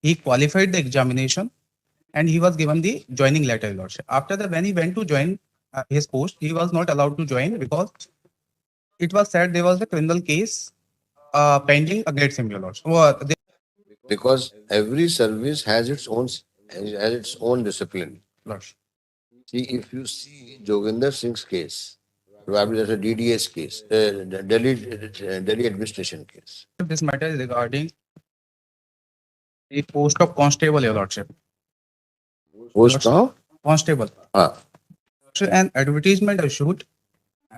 He qualified the examination and he was given the joining letter, Your Lordship. After that, when he went to join his post, he was not allowed to join because it was said there was a criminal case pending against him, Your Lordship. Because every service has its own discipline. Lordship. See, if you see Joginder Singh's case, probably that's a DDS case, Delhi administration case. This matter is regarding the post of constable, Your Lordship. Post now? Constable. Ah, So an advertisement issued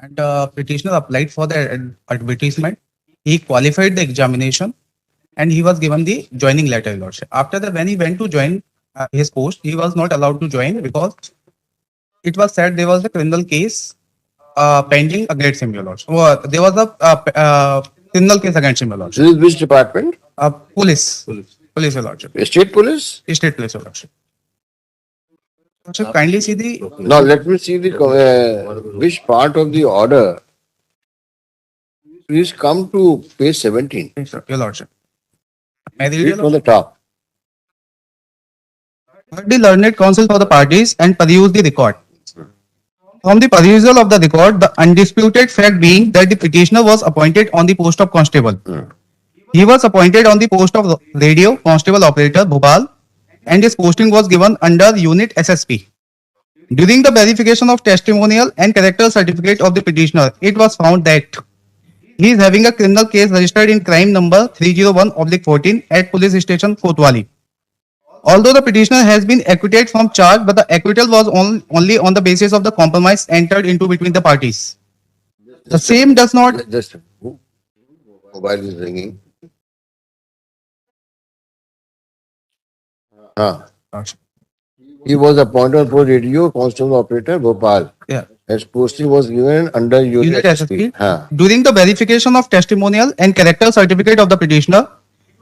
and petitioner applied for the advertisement. He qualified the examination and he was given the joining letter, Your Lordship. After that, when he went to join his post, he was not allowed to join because it was said there was a criminal case pending against him, Your Lordship. There was a criminal case against him, Your Lordship. this is which department? Police, Your Lordship. State police? State police, Your Lordship. Lordship, kindly see the Now let me see the which part of the order. Please come to page 17. Your Lordship. May I read, Read Your from Lordship? the top. Heard the learned counsel for the parties and peruse the record. From the perusal of the record, the undisputed fact being that the petitioner was appointed on the post of constable. He was appointed on the post of radio constable operator Bhopal and his posting was given under unit SSP. During the verification of testimonial and character certificate of the petitioner, it was found that he is having a criminal case registered in crime number 301/14 at police station Kotwali. Although the petitioner has been acquitted from charge, but the acquittal was only on the basis of the compromise entered into between the parties. The same does not. Just mobile is ringing. He was appointed for radio constable operator Bhopal. Yeah. His posting was given under unit SSP. SSP. During the verification of testimonial and character certificate of the petitioner,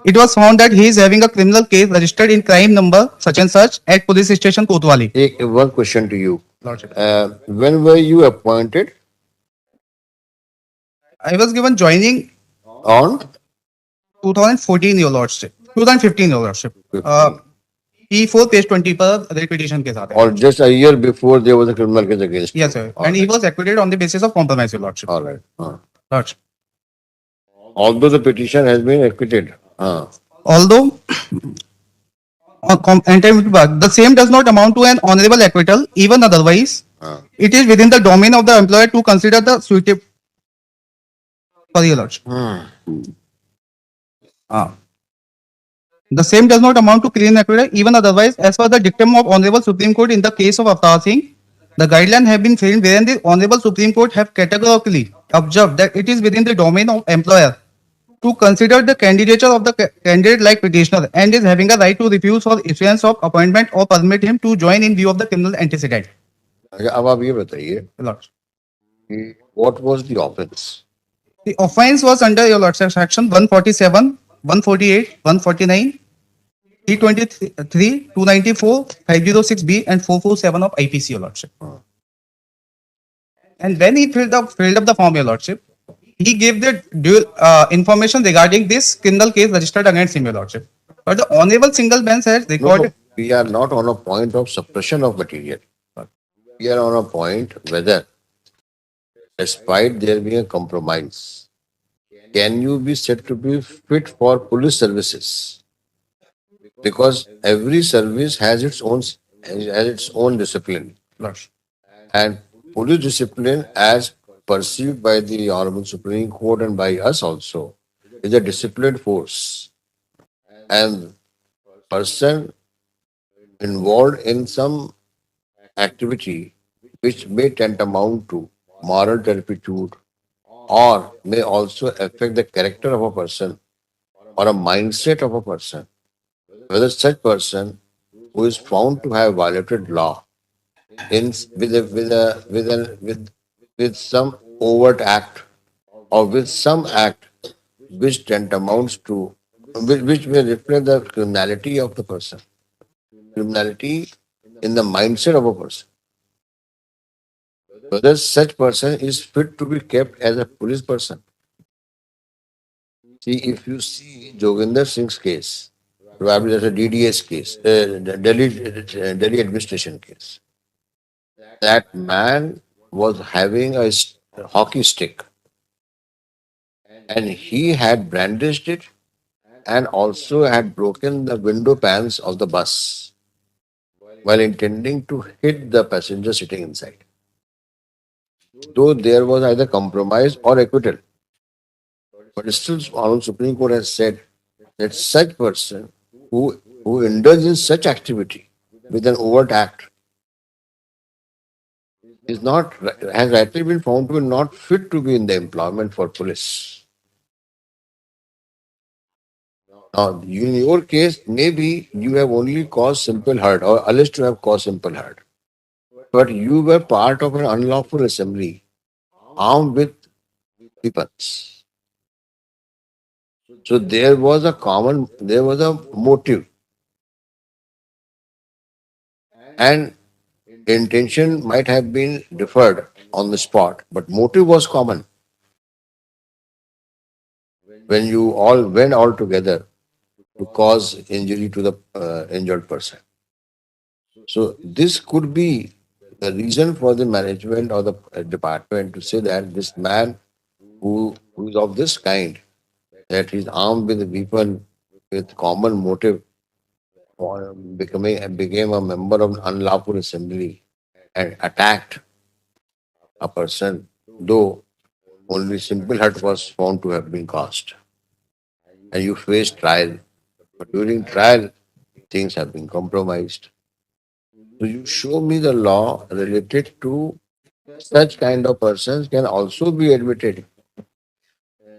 it was found that he is having a criminal case registered in crime number such and such at police station Kotwali. One question to you. Lordship. When were you appointed? I was given joining On 2014, Your Lordship. 2015, Your Lordship. P4 page 20 पर rate petition के साथ है. or just a year before there was a criminal case against you? Yes, sir. And he was acquitted on the basis of compromise, Your Lordship. All right. Lordship. Although the petition has been acquitted. Although the same does not amount to an honorable acquittal, even otherwise, it is within the domain of the employer to consider the suitable. Sorry, Your Lordship. The same does not amount to clean acquittal, even otherwise, as per the dictum of Honorable Supreme Court in the case of Avtar Singh. The guidelines have been framed wherein the Honorable Supreme Court have categorically observed that it is within the domain of employer to consider the candidature of the candidate like petitioner and is having a right to refuse for issuance of appointment or permit him to join in view of the criminal antecedent. अब आप ये बताइए कि what was the offense? The offence was under, Your Lordship, section 147, 148, 149, 323, 294, 506B and 447 of IPC, Your Lordship. And when he filled up the form, Your Lordship, he gave the information regarding this criminal case registered against him, Your Lordship. But the Honorable Single Bench has recorded. No, we are not on a point of suppression of material. We are on a point whether, despite there being a compromise, can you be said to be fit for police services? Because every service has its own discipline. And police discipline, as perceived by the Honorable Supreme Court and by us also, is a disciplined force. And person involved in some activity which may tantamount to moral turpitude or may also affect the character of a person or a mindset of a person, whether such person who is found to have violated law with some overt act or with some act which tantamounts to which may reflect the criminality of the person, criminality in the mindset of a person, whether such person is fit to be kept as a police person. See, if you see Joginder Singh's case, Probably that's a DDS case, the Delhi administration case. That man was having a hockey stick and he had brandished it and also had broken the window pans of the bus while intending to hit the passenger sitting inside. Though there was either compromise or acquittal, but still, our Supreme Court has said that such person who indulges in such activity with an overt act is not has rightly been found to be not fit to be in the employment for police. Now, in your case, maybe you have only caused simple hurt or alleged to have caused simple hurt, but you were part of an unlawful assembly armed with weapons. So there was a motive, and intention might have been deferred on the spot, but motive was common when you all went all together to cause injury to the injured person. So this could be the reason for the management or the department to say that this man who is of this kind, that he's armed with a weapon with common motive for became a member of an unlawful assembly and attacked a person, though only simple hurt was found to have been caused. And you face trial. But during trial, things have been compromised. So you show me the law related to such kind of persons can also be admitted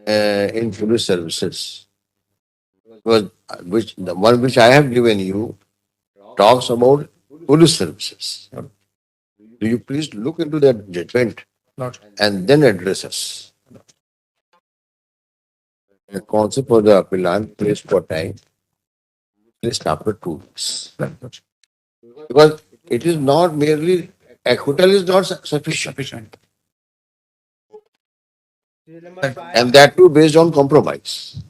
in police services. Because which the one which I have given you talks about police services. Do you please look into that judgment and then address us? The concept for the appellant placed for time placed after 2 weeks. Because it is not merely acquittal is not sufficient. And that too based on compromise.